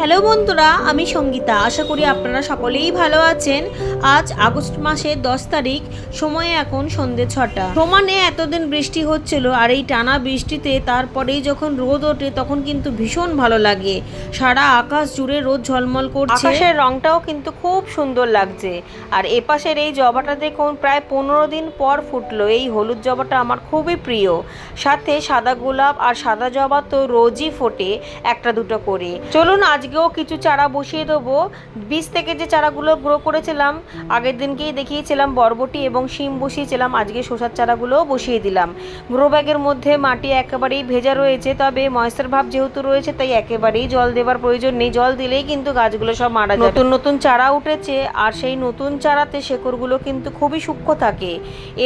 Hello বন্ধুরা, আমি সঙ্গীতা। আশা করি আপনারা সকলেই ভালো আছেন। আজ আগস্ট মাসের 10 তারিখ, সময় এখন সন্ধ্যে 6টা। সমানে এতদিন বৃষ্টি হচ্ছিল, আর এই টানা বৃষ্টিতে তারপরেই যখন রোদ ওঠে তখন কিন্তু ভীষণ ভালো লাগে। সারা আকাশ জুড়ে রোদ ঝলমল করছে, আকাশের রংটাও কিন্তু খুব সুন্দর লাগছে। আর এপাশের এই জবাটা দেখুন, প্রায় 15 দিন পর ফুটলো। এই হলুদ জবাটা আমার খুবই প্রিয়। সাথে সাদা গোলাপ আর সাদা জবা তো রোজই ফোটে, একটা দুটো করে। চলুন আজকেও কিছু চারা বসিয়ে দেবো। বীজ থেকে যে চারাগুলো গ্রো করেছিলাম, আগের দিনকেই দেখিয়েছিলাম বরবটি এবং শিম বসিয়েছিলাম, আজকে শসার চারাগুলোও বসিয়ে দিলাম। গ্রো ব্যাগের মধ্যে মাটি একেবারেই ভেজা রয়েছে, তবে ময়েশ্চার ভাব যেহেতু রয়েছে তাই একেবারেই জল দেওয়ার প্রয়োজন নেই। জল দিলেই কিন্তু গাছগুলো সব মারা যায়। নতুন নতুন চারা উঠেছে, আর সেই নতুন চারাতে শেকড়গুলো কিন্তু খুবই সূক্ষ্ম থাকে।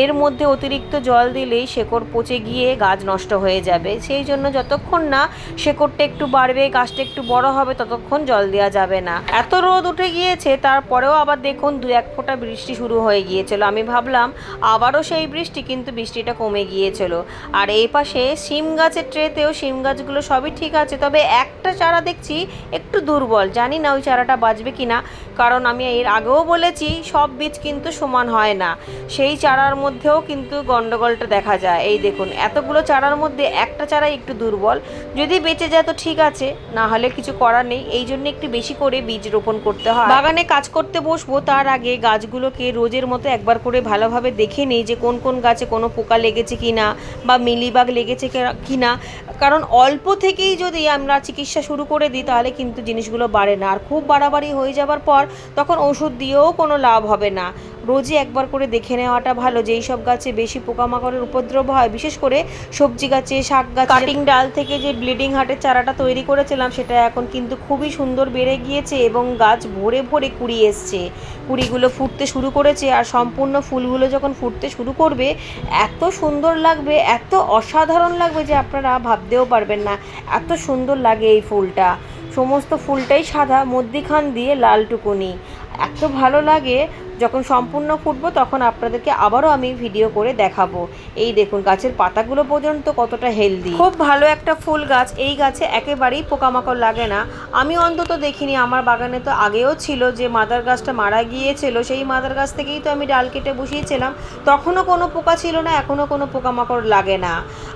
এর মধ্যে অতিরিক্ত জল দিলেই শেকড় পচে গিয়ে গাছ নষ্ট হয়ে যাবে। সেই জন্য যতক্ষণ না শেকড়টা একটু বাড়বে, গাছটা একটু বড় হবে, ততক্ষণ জল দেওয়া যাবে না। এত রোদ উঠে গিয়েছে, তারপরেও আবার দেখুন 2-1 ফোঁটা বৃষ্টি শুরু হয়ে গিয়েছিল। আমি ভাবলাম আবারও সেই বৃষ্টি, কিন্তু বৃষ্টিটা কমে গিয়েছিল। আর এই পাশে শিম গাছের ট্রেতেও শিম গাছগুলো সবই ঠিক আছে, তবে একটা চারা দেখছি একটু দুর্বল। জানি না ওই চারাটা বাঁচবে কিনা, কারণ আমি এর আগেও বলেছি সব বীজ কিন্তু সমান হয় না। সেই চারার মধ্যেও কিন্তু গন্ডগোলটা দেখা যায়। এই দেখুন, এতগুলো চারার মধ্যে একটা চারাই একটু দুর্বল। যদি বেঁচে যায় তো ঠিক আছে, না হলে কিছু করার নেই। এই জন্য একটু বেশি করে বীজ রোপণ করতে হয়। বাগানে কাজ করতে বসবো তার আগে গাছগুলোকে রোজের মতো একবার করে ভালোভাবে দেখে নিই যে কোন কোন গাছে কোনো পোকা লেগেছে কিনা বা মিলিবাগ লেগেছে কিনা। কারণ অল্প থেকেই যদি আমরা চিকিৎসা শুরু করে দিই তাহলে কিন্তু জিনিসগুলো বাড়ে না, আর খুব বাড়াবাড়ি হয়ে যাবার পর তখন ওষুধ দিয়েও কোনো লাভ হবে না। রোজই একবার করে দেখে নেওয়াটা ভালো। যেই সব গাছে বেশি পোকামাকড়ের উপদ্রব হয়, বিশেষ করে সবজি গাছে, শাক গাছে। কাটিং ডাল থেকে যে ব্লিডিং হার্টের চারাটা তৈরি করেছিলাম সেটা এখন কিন্তু খুবই সুন্দর বেড়ে গিয়েছে এবং গাছ ভরে ভরে কুড়ি এসছে। কুড়িগুলো ফুটতে শুরু করেছে, আর সম্পূর্ণ ফুলগুলো যখন ফুটতে শুরু করবে এত সুন্দর লাগবে, এত অসাধারণ লাগবে যে আপনারা ভাবতেও পারবেন না। এত সুন্দর লাগে এই ফুলটা। সমস্ত ফুলটাই সাদা, মধ্যিখান দিয়ে লাল টুকুনি। এত ভালো লাগে। যখন সম্পূর্ণ ফুটবো তখন আপনাদেরকে আবারও আমি ভিডিও করে দেখাবো। এই দেখুন গাছের পাতাগুলো পর্যন্ত কতটা হেলদি। খুব ভালো একটা ফুল গাছ। এই গাছে একেবারেই পোকামাকড় লাগে না। আমি অন্তত দেখিনি। আমার বাগানে তো আগেও ছিল যে মাদার গাছটা মারা গিয়েছিল, সেই মাদার গাছ থেকেই তো আমি ডাল কেটে বসিয়েছিলাম। তখনও কোনো পোকা ছিল না, এখনও কোনো পোকামাকড় লাগে না।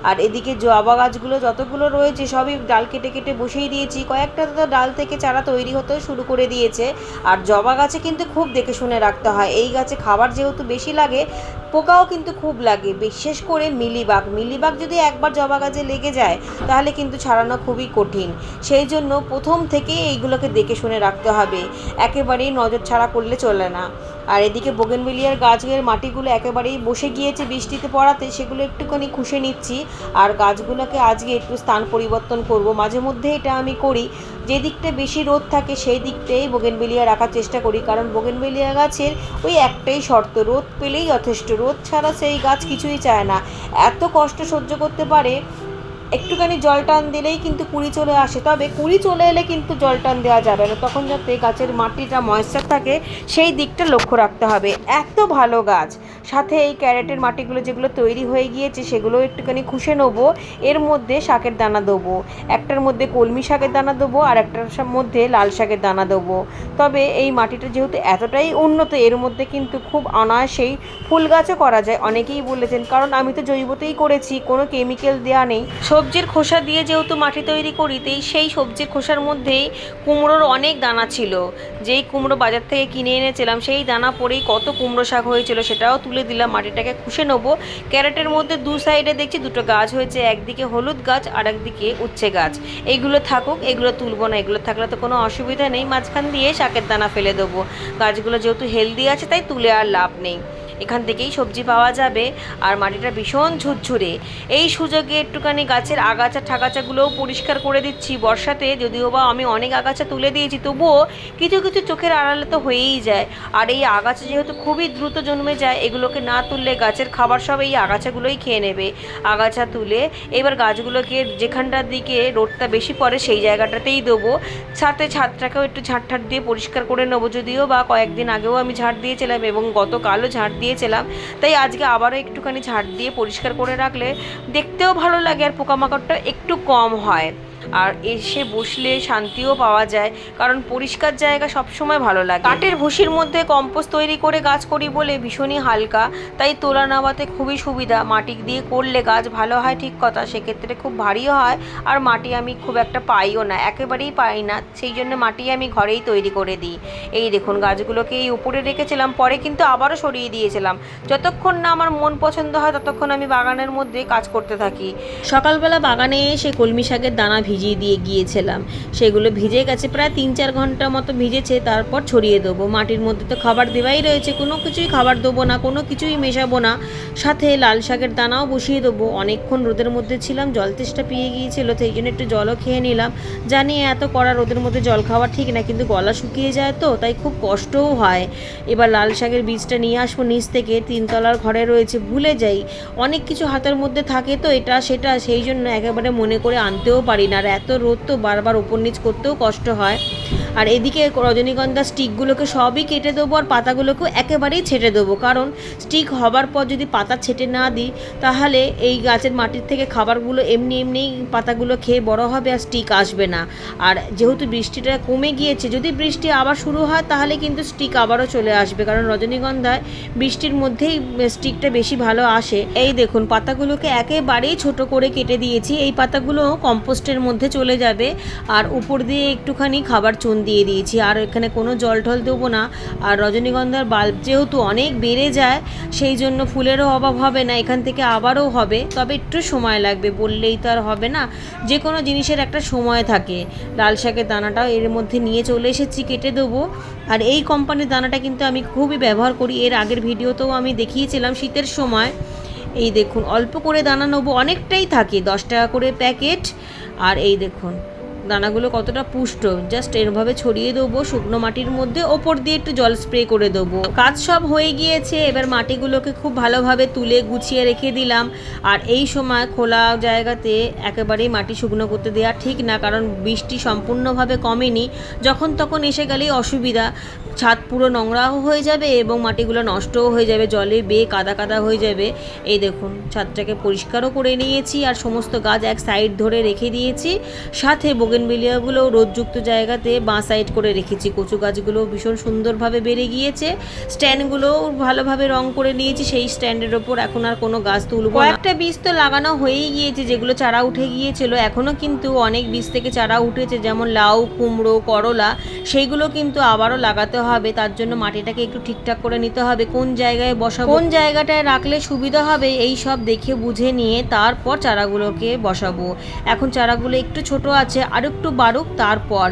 আর এদিকে জবা গাছগুলো যতগুলো রয়েছে সবই ডাল কেটে কেটে বসিয়ে দিয়েছি। কয়েকটা তো ডাল থেকে চারা তৈরি হতেও শুরু করে দিয়েছে। আর জবা গাছে কিন্তু খুব দেখে শুনে রাখতে হয়। এই গাছে খাবার যেহেতু বেশি লাগে, পোকাও কিন্তু খুব লাগে, বিশেষ করে মিলিবাগ যদি একবার জবা গাছে লেগে যায় তাহলে কিন্তু ছাড়ানো খুবই কঠিন। সেই জন্য প্রথম থেকেই এইগুলোকে দেখে শুনে রাখতে হবে, একেবারেই নজর ছাড়া করলে চলে না। আর এদিকে বোগেনভেলিয়ার গাছের মাটিগুলো একেবারেই বসে গিয়েছে বৃষ্টিতে পড়াতে, সেগুলো একটুখানি খুশে নিচ্ছি। আর গাছগুলোকে আজকে একটু স্থান পরিবর্তন করব, মাঝে মধ্যে এটা আমি করি। যে দিকটা বেশি রোদ থাকে সেই দিকটাই বোগেনভেলিয়া রাখার চেষ্টা করি, কারণ বোগেনভেলিয়া গাছের ওই একটাই শর্ত, রোদ পেলেই যথেষ্ট। রোদ ছাড়া সেই গাছ কিছুই চায় না, এত কষ্ট সহ্য করতে পারে। একটুখানি জল টান দিলেই কিন্তু কুড়ি চলে আসে, তবে কুড়ি চলে এলে কিন্তু জল টান দেওয়া যাবে না, তখন যাতে গাছের মাটিটা ময়েশ্চার থাকে সেই দিকটা লক্ষ্য রাখতে হবে। এত ভালো গাছ। সাথে এই ক্যারেটের মাটিগুলো যেগুলো তৈরি হয়ে গিয়েছে সেগুলো একটুখানি খুশে নেবো। এর মধ্যে শাকের দানা দেবো, একটার মধ্যে কলমি শাকের দানা দেবো আর একটার মধ্যে লাল শাকের দানা দেবো। তবে এই মাটিটা যেহেতু এতটাই উন্নত, এর মধ্যে কিন্তু খুব অনায়াসেই ফুল গাছও করা যায়। অনেকেই বলেছেন, কারণ আমি তো জৈবতেই করেছি, কোনো কেমিক্যাল দেওয়া নেই। সবজির খোসা দিয়ে যেহেতু মাটি তৈরি করি, তাই সেই সবজির খোসার মধ্যেই কুমড়োর অনেক দানা ছিল। যেই কুমড়ো বাজার থেকে কিনে এনেছিলাম সেই দানা পরেই কত কুমড়ো শাক হয়েছিল, সেটাও তুলে দিলাম। মাটিটাকে খুশে নেবো। ক্যারেটের মধ্যে দু সাইডে দেখছি দুটো গাছ হয়েছে, একদিকে হলুদ গাছ আর একদিকে উচ্ছে গাছ। এইগুলো থাকুক, এগুলো তুলবো না, এগুলো থাকলে তো কোনো অসুবিধা নেই। মাঝখান দিয়ে শাকের দানা ফেলে দেবো। গাছগুলো যেহেতু হেলদি আছে তাই তুলে আর লাভ নেই। এখান থেকেই সবজি পাওয়া যাবে। আর মাটিটা ভীষণ ঝুরঝুরে। এই সুযোগে একটুখানি গাছের আগাছা ঠাগাছাগুলোও পরিষ্কার করে দিচ্ছি। বর্ষাতে যদিও বা আমি অনেক আগাছা তুলে দিয়েছি, তবুও কিছু কিছু চোখের আড়ালে তো হয়েই যায়। আর এই আগাছা যেহেতু খুবই দ্রুত জন্মে যায়, এগুলোকে না তুললে গাছের খাবার সব এই আগাছাগুলোই খেয়ে নেবে। আগাছা তুলে এবার গাছগুলোকে যেখানটার দিকে রোদটা বেশি পড়ে সেই জায়গাটাতেই দেবো। সাথে ছাদটাকেও একটু ঝাঁট দিয়ে পরিষ্কার করে নেবো। যদিও বা কয়েকদিন আগেও আমি ঝাঁট দিয়েছিলাম এবং গতকালও ঝাঁট দিয়ে দিয়েছিলাম, তাই আজকে আবারও একটুখানি ঝাড় দিয়ে পরিষ্কার করে রাখলে দেখতেও ভালো লাগে আর পোকামাকড়টা একটু কম হয়, আর এসে বসলে শান্তিও পাওয়া যায়, কারণ পরিষ্কার জায়গা সবসময় ভালো লাগে। কাঠের ভুসির মধ্যে কম্পোস্ট তৈরি করে গাছ করি বলে ভীষণই হালকা, তাই তোলা নামাতে খুবই সুবিধা। মাটি দিয়ে করলে গাছ ভালো হয় ঠিক কথা, সেক্ষেত্রে খুব ভারী হয় আর মাটি আমি খুব একটা পাইও না, একেবারেই পাই না, সেই জন্য মাটি আমি ঘরেই তৈরি করে দিই। এই দেখুন গাছগুলোকে এই উপরে রেখেছিলাম, পরে কিন্তু আবারও সরিয়ে দিয়েছিলাম। যতক্ষণ না আমার মন পছন্দ হয় ততক্ষণ আমি বাগানের মধ্যে কাজ করতে থাকি। সকালবেলা বাগানে এসে কলমি শাকের দানা ভিজিয়ে দিয়ে গিয়েছিলাম, সেগুলো ভিজে গেছে, প্রায় 3-4 ঘন্টা মতো ভিজেছে। তারপর ছড়িয়ে দেবো। মাটির মধ্যে তো খাবার দেওয়াই রয়েছে, কোনো কিছুই খাবার দেবো না, কোনো কিছুই মেশাবো না। সাথে লাল শাকের দানাও বসিয়ে দেবো। অনেকক্ষণ রোদের মধ্যে ছিলাম, জল তেষ্টা পেয়ে গিয়েছিল, সেই জন্য একটু জলও খেয়ে নিলাম। জানি এত কড়া রোদের মধ্যে জল খাওয়া ঠিক না, কিন্তু গলা শুকিয়ে যায় তো, তাই খুব কষ্টও হয়। এবার লাল শাকের বীজটা নিয়ে আসবো নিচ থেকে, 3তলার ঘরে রয়েছে, ভুলে যাই, অনেক কিছু হাতের মধ্যে থাকে তো এটা সেটা, সেই জন্য একেবারে মনে করে আনতেও পারি না। আর এত রোদ তো বারবার ওপর নিচ করতেও কষ্ট হয়। আর এদিকে রজনীগন্ধা স্টিকগুলোকে সবই কেটে দেবো আর পাতাগুলোকেও একেবারেই ছেটে দেবো, কারণ স্টিক হবার পর যদি পাতা ছেটে না দিই তাহলে এই গাছের মাটির থেকে খাবারগুলো এমনি এমনিই পাতাগুলো খেয়ে বড় হবে আর স্টিক আসবে না। আর যেহেতু বৃষ্টিটা কমে গিয়েছে, যদি বৃষ্টি আবার শুরু হয় তাহলে কিন্তু স্টিক আবারও চলে আসবে, কারণ রজনীগন্ধায় বৃষ্টির মধ্যেই স্টিকটা বেশি ভালো আসে। এই দেখুন পাতাগুলোকে একেবারেই ছোট করে কেটে দিয়েছি, এই পাতাগুলো কম্পোস্টের মধ্যে চলে যাবে। আর উপর দিয়ে একটুখানি খাবার চুন দিয়ে দিয়েছি, আর এখানে কোনো জল টল দেবো না। আর রজনীগন্ধার বাল্ব যেহেতু অনেক বেড়ে যায়, সেই জন্য ফুলেরও অভাব হবে না, এখান থেকে আবারও হবে, তবে একটু সময় লাগবে, বললেই তো আর হবে না, যে কোনো জিনিসের একটা সময় থাকে। লাল শাকের দানাটাও এর মধ্যে নিয়ে চলে এসেছি, কেটে দেবো। আর এই কোম্পানির দানাটা কিন্তু আমি খুবই ব্যবহার করি, এর আগের ভিডিওতেও আমি দেখিয়েছিলাম শীতের সময়। এই দেখুন অল্প করে দানা নেবো, অনেকটাই থাকে, 10 টাকা করে প্যাকেট। আর এই দেখুন দানাগুলো কতটা পুষ্ট, জাস্ট এরভাবে ছড়িয়ে দেবো শুকনো মাটির মধ্যে, ওপর দিয়ে একটু জল স্প্রে করে দেবো। কাজ সব হয়ে গিয়েছে, এবার মাটিগুলোকে খুব ভালোভাবে তুলে গুছিয়ে রেখে দিলাম। আর এই সময় খোলা জায়গাতে একেবারেই মাটি শুকনো করতে দেওয়া ঠিক না, কারণ বৃষ্টি সম্পূর্ণভাবে কমেনি, যখন তখন এসে গেলেই অসুবিধা, ছাদ পুরো নোংরাও হয়ে যাবে এবং মাটিগুলো নষ্টও হয়ে যাবে, জলে বেয়ে কাদা কাদা হয়ে যাবে। এই দেখুন ছাদটাকে পরিষ্কারও করে নিয়েছি আর সমস্ত গাছ এক সাইড ধরে রেখে দিয়েছি, সাথে বোগেনভেলিয়াগুলো রোদযুক্ত জায়গাতে বাঁ সাইড করে রেখেছি। কচু গাছগুলো ভীষণ সুন্দরভাবে বেড়ে গিয়েছে, স্ট্যান্ডগুলোও ভালোভাবে রং করে নিয়েছি, সেই স্ট্যান্ডের ওপর এখন আর কোনো গাছ তুলব না। একটা বীজ তো লাগানো হয়েই গিয়েছে, যেগুলো চারা উঠে গিয়েছিল, এখনও কিন্তু অনেক বীজ থেকে চারা উঠেছে, যেমন লাউ, কুমড়ো, করলা, সেইগুলো কিন্তু আবারও লাগাতে হবে। তার জন্য মাটিটাকে একটু ঠিকঠাক করে নিতে হবে, কোন জায়গায় বসাবো, কোন জায়গাটায় রাখলে সুবিধা হবে, এই সব দেখে বুঝে নিয়ে তারপর চারাগুলোকে বসাবো। এখন চারাগুলো একটু ছোট আছে, আর একটু বাড়ুক, তারপর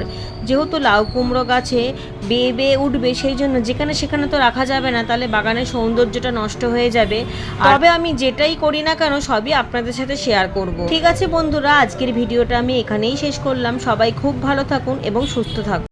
যেহেতু লাউ কুমড়ো গাছে বেয়ে বেয়ে উঠবে, সেই জন্য যেখানে সেখানে তো রাখা যাবে না, তাহলে বাগানের সৌন্দর্যটা নষ্ট হয়ে যাবে। তবে আমি যেটাই করি না কেন সবই আপনাদের সাথে শেয়ার করব। ঠিক আছে বন্ধুরা, আজকের ভিডিওটা আমি এখানেই শেষ করলাম। সবাই খুব ভালো থাকুন এবং সুস্থ থাকুন।